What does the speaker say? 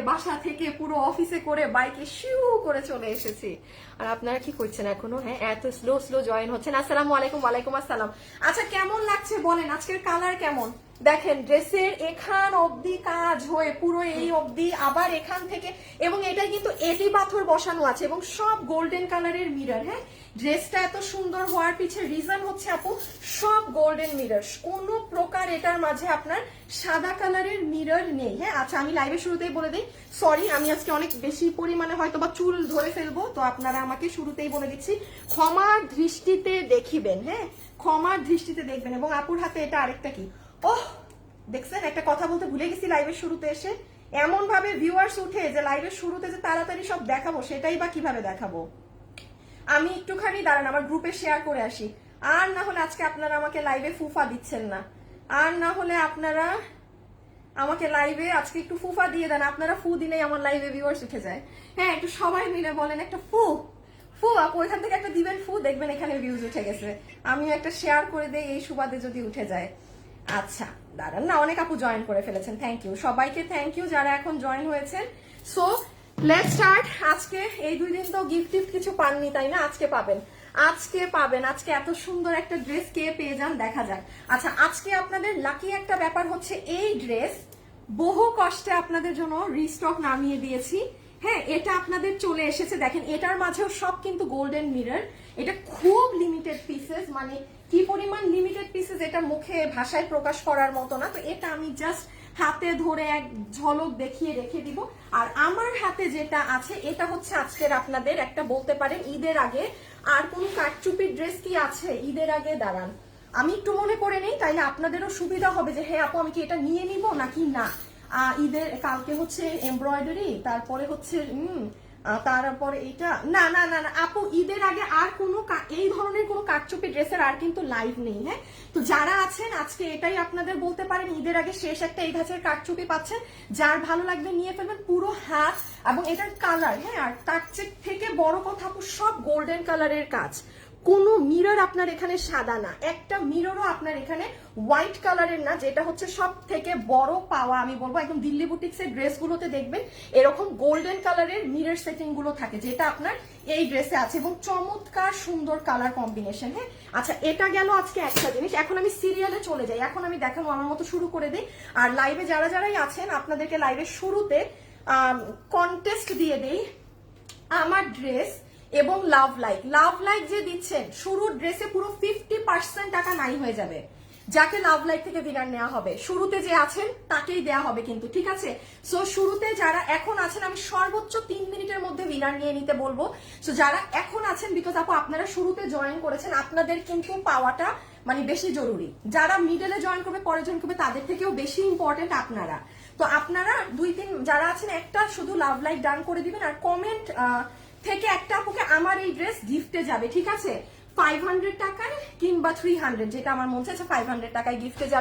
বাসা থেকে পুরো অফিসে করে বাইকে শিউ করে চলে এসেছি। আর আপনারা কি করছেন এখনো? হ্যাঁ, এত স্লো স্লো জয়েন হচ্ছেন। আসসালামু আলাইকুম। ওয়ালাইকুম আসসালাম। আচ্ছা, কেমন লাগছে বলেন? আজকের কালার কেমন? দেখেন, ড্রেসের এখান অবধি কাজ হয়ে পুরো এই অবধি, আবার এখান থেকে, এবং এটা কিন্তু এটি পাথর বসানো আছে এবং সব গোল্ডেন কালারের মিরর। হ্যাঁ, ড্রেসটা এত সুন্দর হওয়ার পিছে রিজন হচ্ছে আপু সব গোল্ডেন মিরর, কোনো প্রকার এটার মাঝে আপনার সাদা কালারের মিরর নেই। হ্যাঁ, আচ্ছা, আমি লাইভের শুরুতেই বলে দিই, সরি আমি আজকে অনেক বেশি পরিমাণে হয়তো বা চুল ধরে ফেলবো, তো আপনারা আমাকে শুরুতেই বলে দিচ্ছি ক্ষমার দৃষ্টিতে দেখিবেন। হ্যাঁ, ক্ষমার দৃষ্টিতে দেখবেন। এবং আপুর হাতে এটা আরেকটা কি, ওহ দেখছেন, একটা কথা বলতে ভুলে গেছি লাইভের শুরুতে এসে, এমন ভাবে ভিউয়ার্স উঠে যে লাইভের শুরুতে যে তাড়াতাড়ি সব দেখাবো, সেটাই বা কিভাবে দেখাবো। আমি একটুখানি দাঁড়ান আমার গ্রুপে শেয়ার করে আসি। আর না হলে আজকে আপনারা আমাকে লাইভে ফুফা দিচ্ছেন না, আর না হলে আপনারা আমাকে লাইভে আজকে একটু ফুফা দিয়ে দেন। আপনারা ফু দিলেই আমার লাইভে ভিউয়ার্স উঠে যায়। হ্যাঁ, একটু সবাই মিলে বলেন একটা ফু। ফু আপু ওইখান থেকে একটা দিবেন ফু, দেখবেন এখানে ভিউজ উঠে গেছে। আমিও একটা শেয়ার করে দেই এই সুবাদে যদি উঠে যায়। আচ্ছা দাঁড়ান না, অনেক আপু জয়েন করে ফেলেছেন, থ্যাংক ইউ সবাইকে, থ্যাংক ইউ যারা এখন জয়েন হয়েছেন। So let's start. আজকে এই 2 দিন তো গিফট টিফট কিছু পাননি তাই না? আজকে পাবেন, আজকে পাবেন। আজকে এত সুন্দর একটা ড্রেস কে পেয়ে যান দেখা যাক। আচ্ছা, আজকে আপনাদের লাকি একটা ব্যাপার হচ্ছে এই ড্রেস বহু কষ্টে আপনাদের জন্য রিস্টক নামিয়ে দিয়েছি। হ্যাঁ, এটা আপনাদের চলে এসেছে, দেখেন এটার মাঝেও সব কিন্তু গোল্ডেন মিরর। এটা খুব লিমিটেড পিসেস, মানে কি পরিমাণ লিমিটেড পিসেস এটা মুখে ভাষায় প্রকাশ করার মতো না। তো এটা আমি জাস্ট হাতে ধরে এক ঝলক দেখিয়ে রেখে দিব। আর আমার হাতে যেটা আছে এটা হচ্ছে আজকের আপনাদের একটা বলতে পারেন ঈদের আগে। আর কোনো কাটচুপির ড্রেস কি আছে ঈদের আগে? দাঁড়ান আমি একটু মনে করে নেই, তাইলে আপনাদেরও সুবিধা হবে যে হ্যাঁ আপু আমি কি এটা নিয়ে নিব নাকি না। ঈদের কালকে হচ্ছে এমব্রয়ডারি, তারপরে হচ্ছে তারপরে এইটা, না না না না আপু ঈদের আগে আর কোনো এই ধরনের কোনো কাটচুপি ড্রেসের আর কিন্তু লাইভ নেই। হ্যাঁ, তো যারা আছেন আজকে এটাই আপনাদের বলতে পারেন ঈদের আগে শেষ একটা এই ধাঁচের কাটচুপি পাচ্ছেন, যার ভালো লাগবে নিয়ে ফেলবেন পুরো হাত। এবং এটার কালার, হ্যাঁ, আর তার থেকে বড় কথা আপু সব গোল্ডেন কালারের কাজ, কোনো মিরর আপনার এখানে সাদা না, একটা মিররও আপনার এখানে হোয়াইট কালারের না, যেটা হচ্ছে সব থেকে বড় পাওয়া। আমি বলবো একদম দিল্লি বুটিক্সের ড্রেসগুলোতে দেখবেন এরকম গোল্ডেন কালারের মিরর সেটিং গুলো থাকে, যেটা আপনার এই ড্রেসে আছে এবং চমৎকার সুন্দর কালার কম্বিনেশন। হ্যাঁ, আচ্ছা এটা গেল আজকে একটা জিনিস। এখন আমি সিরিয়ালে চলে যাই, এখন আমি দেখানো আমার মতো শুরু করে দিই। আর লাইভে যারা যারাই আছেন আপনাদেরকে লাইভের শুরুতে কন্টেস্ট দিয়ে দেই, আমার ড্রেস এবং লাভ লাইক যে দিচ্ছেন শুরুর ড্রেসে পুরো 50% টাকা নাই হয়ে যাবে। যাকে লাভ লাইক থেকে উইনার নেওয়া হবে, শুরুতে যে আছেন তাকেই দেয়া হবে কিন্তু, ঠিক আছে? সো শুরুতে যারা এখন আছেন আমি সর্বোচ্চ 3 মিনিটের মধ্যে উইনার নিয়ে নিতে বলবো। সো যারা এখন আছেন, বিকজ আপু আপনারা শুরুতে জয়েন করেছেন, আপনাদের কিন্তু পাওয়াটা মানে বেশি জরুরি। যারা মিডলে জয়েন করবে, পরে জয়েন করবে, তাদের থেকেও বেশি ইম্পর্টেন্ট আপনারা। তো আপনারা 2-3 যারা আছেন একটা শুধু লাভ লাইক ডান করে দিবেন, আর কমেন্ট থেকে একটা আপুকে আমার এই ড্রেস গিফটে যাবে, ঠিক আছে? 500 টাকায় কিংবা 300, যেটা আমার মনে হচ্ছে 500 টাকায় গিফটে যাবে।